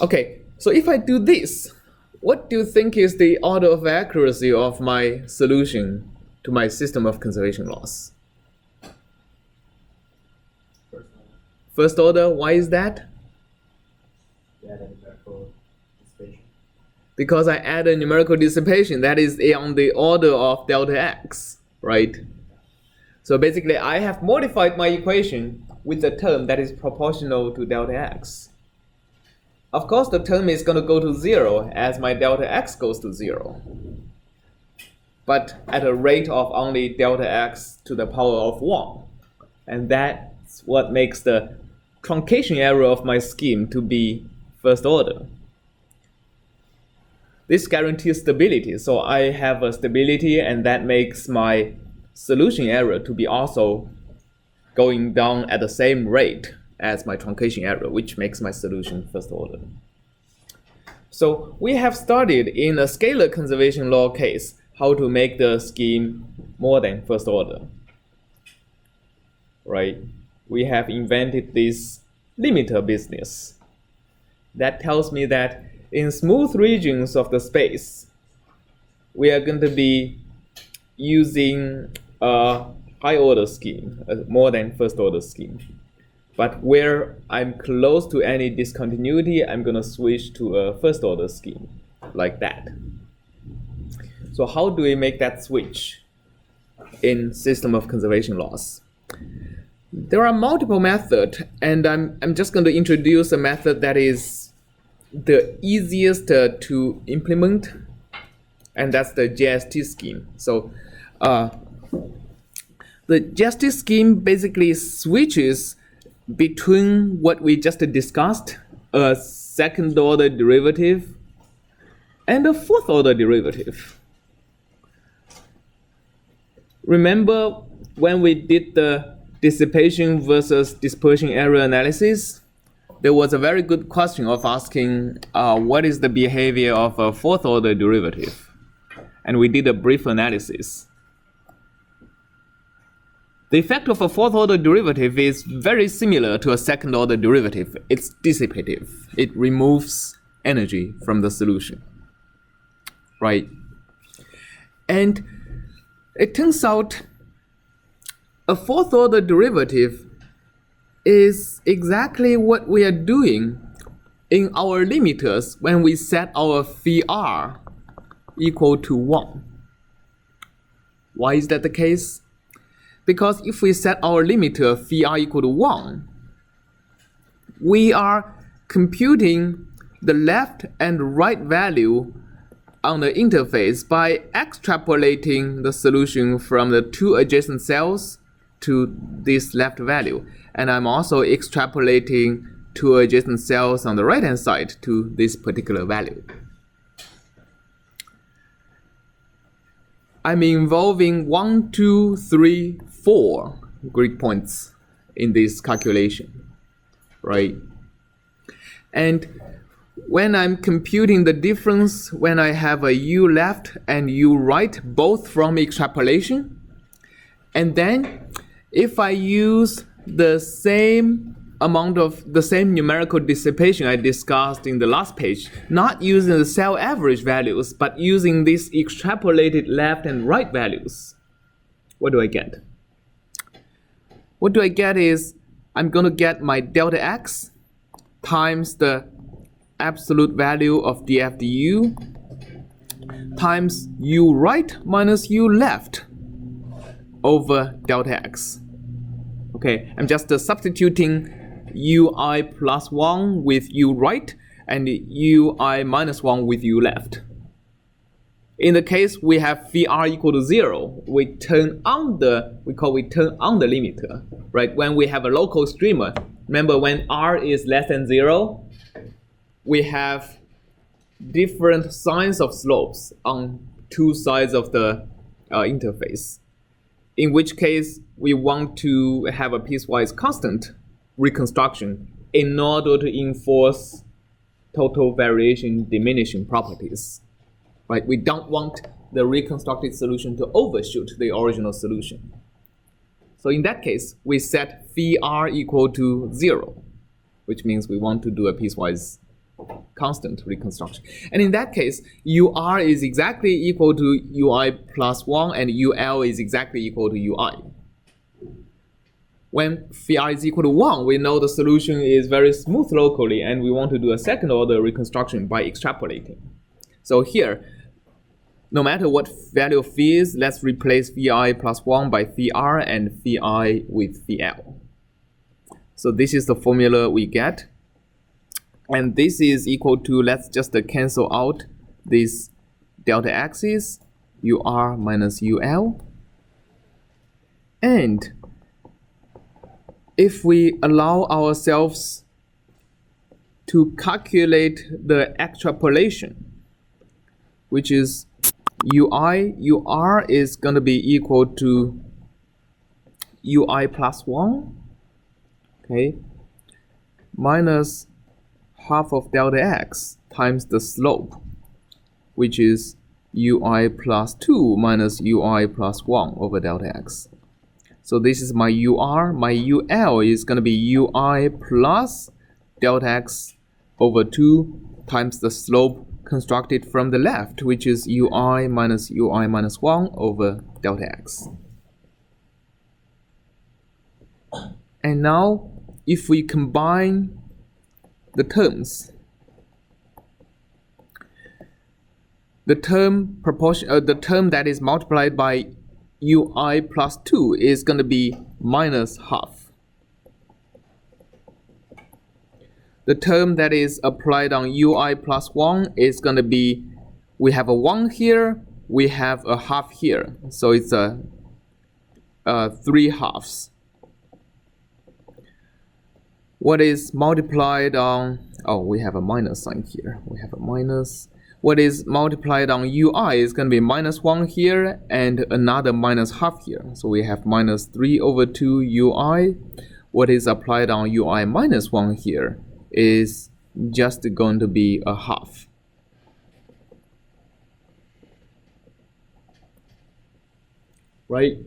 Okay, so if I do this, what do you think is the order of accuracy of my solution to my system of conservation laws? First order, why is that? Because I add a numerical dissipation that is on the order of delta x, right? So basically, I have modified my equation with a term that is proportional to delta x. Of course, the term is going to go to 0 as my delta x goes to 0. But at a rate of only delta x to the power of 1. And that's what makes the truncation error of my scheme to be first order. This guarantees stability. So I have a stability, and that makes my solution error to be also going down at the same rate as my truncation error, which makes my solution first order. So we have studied in a scalar conservation law case how to make the scheme more than first order. Right? We have invented this limiter business that tells me that in smooth regions of the space, we are going to be using a high order scheme, a more than first order scheme. But where I'm close to any discontinuity, I'm going to switch to a first order scheme like that. So how do we make that switch in system of conservation laws? There are multiple methods, and I'm just going to introduce a method that is the easiest to implement, and that's the JST scheme. So the JST scheme basically switches between what we just discussed, a second order derivative and a fourth order derivative. Remember when we did the dissipation versus dispersion error analysis? There was a very good question of asking what is the behavior of a fourth order derivative? And we did a brief analysis. The effect of a fourth order derivative is very similar to a second order derivative. It's dissipative. It removes energy from the solution, right? And it turns out a fourth order derivative is exactly what we are doing in our limiters when we set our phi r equal to 1. Why is that the case? Because if we set our limiter phi r equal to 1, we are computing the left and right value on the interface by extrapolating the solution from the two adjacent cells to this left value. And I'm also extrapolating two adjacent cells on the right-hand side to this particular value. I'm involving 1, 2, 3, 4 grid points in this calculation, right? And when I'm computing the difference, when I have a u left and u right, both from extrapolation, and then if I use the same amount of the same numerical dissipation I discussed in the last page, not using the cell average values, but using these extrapolated left and right values, what do I get? What do I get is I'm going to get my delta x times the absolute value of df du times u right minus u left over delta x. Okay, I'm just substituting ui plus 1 with u right and ui minus 1 with u left. In the case we have phi r equal to 0, we turn on the limiter, right? When we have a local streamer, remember when r is less than 0, we have different signs of slopes on two sides of the interface. In which case we want to have a piecewise constant reconstruction in order to enforce total variation diminishing properties, right? We don't want the reconstructed solution to overshoot the original solution. So in that case, we set phi r equal to 0, which means we want to do a piecewise constant reconstruction. And in that case, UR is exactly equal to UI plus 1 and UL is exactly equal to UI. When phi r is equal to 1, we know the solution is very smooth locally and we want to do a second order reconstruction by extrapolating. So here, no matter what value of phi is, let's replace phi plus 1 by phi r and phi with phi l. So this is the formula we get. And this is equal to, let's just cancel out this delta axis, UR minus UL. And if we allow ourselves to calculate the extrapolation, which is UR is going to be equal to UI plus 1, okay, minus half of delta x times the slope, which is UI plus 2 minus UI plus 1 over delta x. So this is my UR. My UL is going to be UI plus delta x over 2 times the slope constructed from the left, which is UI minus 1 over delta x. And now, if we combine the terms, the term that is multiplied by UI plus 2 is going to be minus half. The term that is applied on UI plus 1 is going to be, we have a 1 here, we have a half here. So it's a 3 halves. What is multiplied on, oh, we have a minus sign here. We have a minus. What is multiplied on UI is going to be minus 1 here and another minus half here. So we have minus 3 over 2 UI. What is applied on UI minus 1 here is just going to be a half. Right?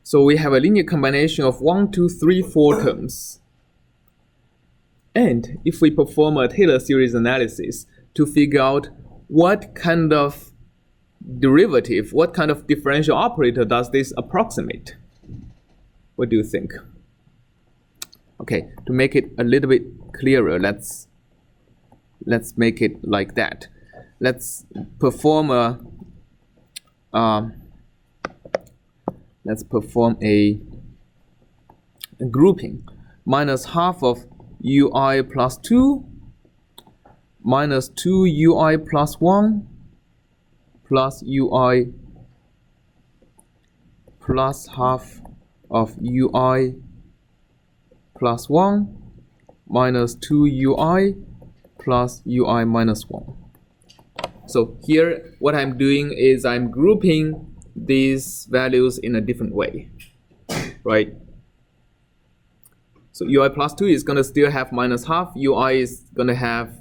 So we have a linear combination of 1, 2, 3, 4 terms. And if we perform a Taylor series analysis to figure out what kind of derivative, what kind of differential operator does this approximate, what do you think? Okay, to make it a little bit clearer, let's make it like that. Let's perform a grouping. Minus half of UI plus 2 minus 2 UI plus 1 plus UI plus half of UI plus 1 minus 2 UI plus UI minus 1. So here what I'm doing is I'm grouping these values in a different way, right? So UI plus 2 is going to still have minus half, UI is going to have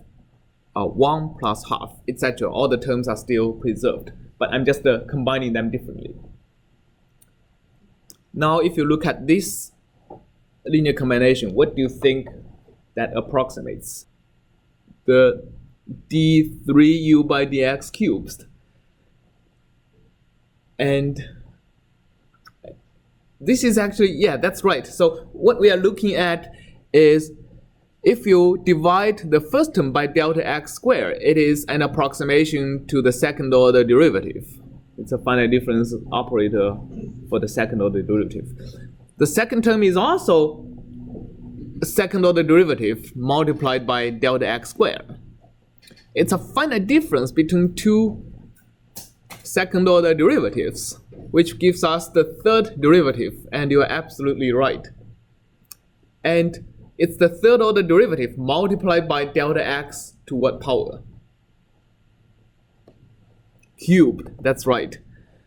1 plus half, etc. All the terms are still preserved, but I'm just combining them differently. Now if you look at this linear combination, what do you think that approximates? The d3u by dx cubed. And this is actually, yeah, that's right. So what we are looking at is if you divide the first term by delta x squared, it is an approximation to the second order derivative. It's a finite difference operator for the second order derivative. The second term is also a second order derivative multiplied by delta x squared. It's a finite difference between two second order derivatives, which gives us the third derivative, and you are absolutely right. And it's the third order derivative multiplied by delta x to what power? Cubed, that's right.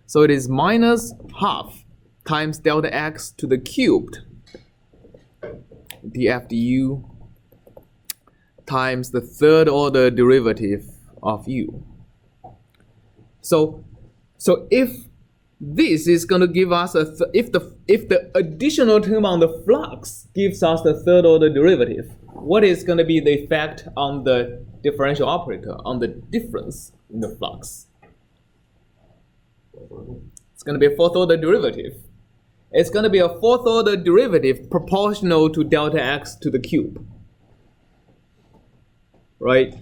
So it is minus half times delta x to the cubed df du times the third order derivative of u. So if this is going to give us if the additional term on the flux gives us the third order derivative, what is going to be the effect on the differential operator on the difference in the flux? It's going to be a fourth order derivative. It's going to be a fourth order derivative proportional to delta x to the cube. Right?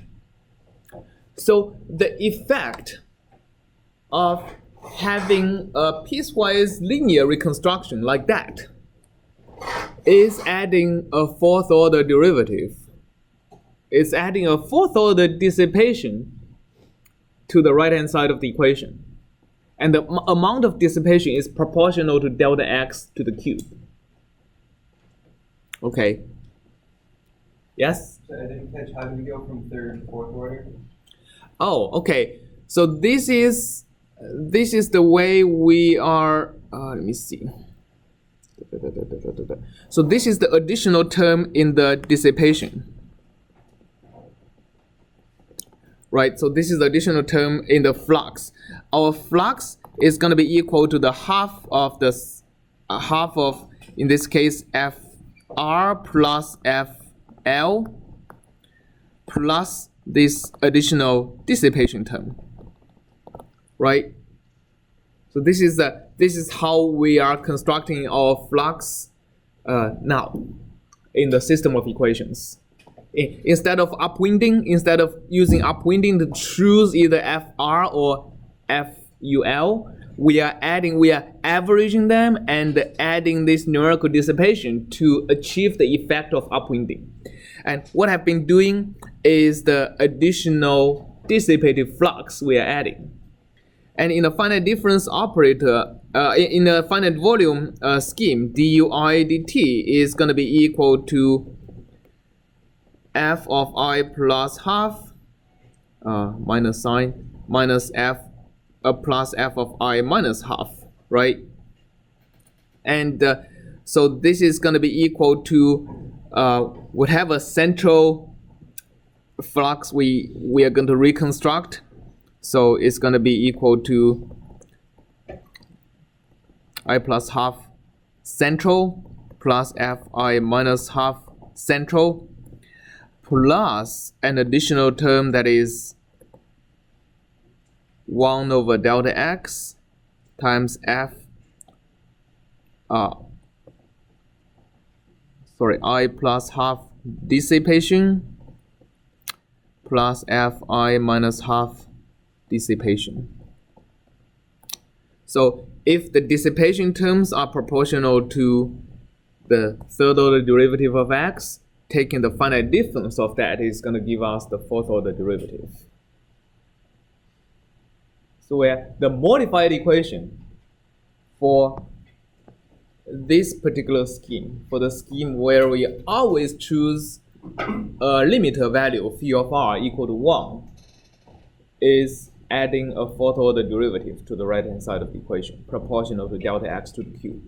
So the effect of having a piecewise linear reconstruction like that is adding a fourth order derivative. It's adding a fourth order dissipation to the right hand side of the equation. And the amount of dissipation is proportional to delta x to the cube. Okay. Yes? So I didn't catch, how do we go from third to fourth order? Oh, okay. So this is the way we are, let me see. So this is the additional term in the dissipation. Right, so this is the additional term in the flux. Our flux is going to be equal to the half of, in this case, Fr plus Fl plus this additional dissipation term. Right? So this is how we are constructing our flux now in the system of equations. Instead of upwinding, instead of using upwinding to choose either Fr or Ful, we are averaging them and adding this numerical dissipation to achieve the effect of upwinding. And what I've been doing is the additional dissipative flux we are adding. And in a finite difference operator, in a finite volume scheme, dui dt is going to be equal to f of I plus half minus sign minus f plus f of I minus half, right? And so this is going to be equal to whatever central flux we are going to reconstruct. So it's going to be equal to I plus half central plus fi minus half central plus an additional term that is 1 over delta x times I plus half dissipation plus fi minus half dissipation. So if the dissipation terms are proportional to the third order derivative of x, taking the finite difference of that is going to give us the fourth order derivative. So where the modified equation for this particular scheme, for the scheme where we always choose a limiter value of phi of r equal to 1, is adding a fourth order derivative to the right hand side of the equation, proportional to delta x to the cube.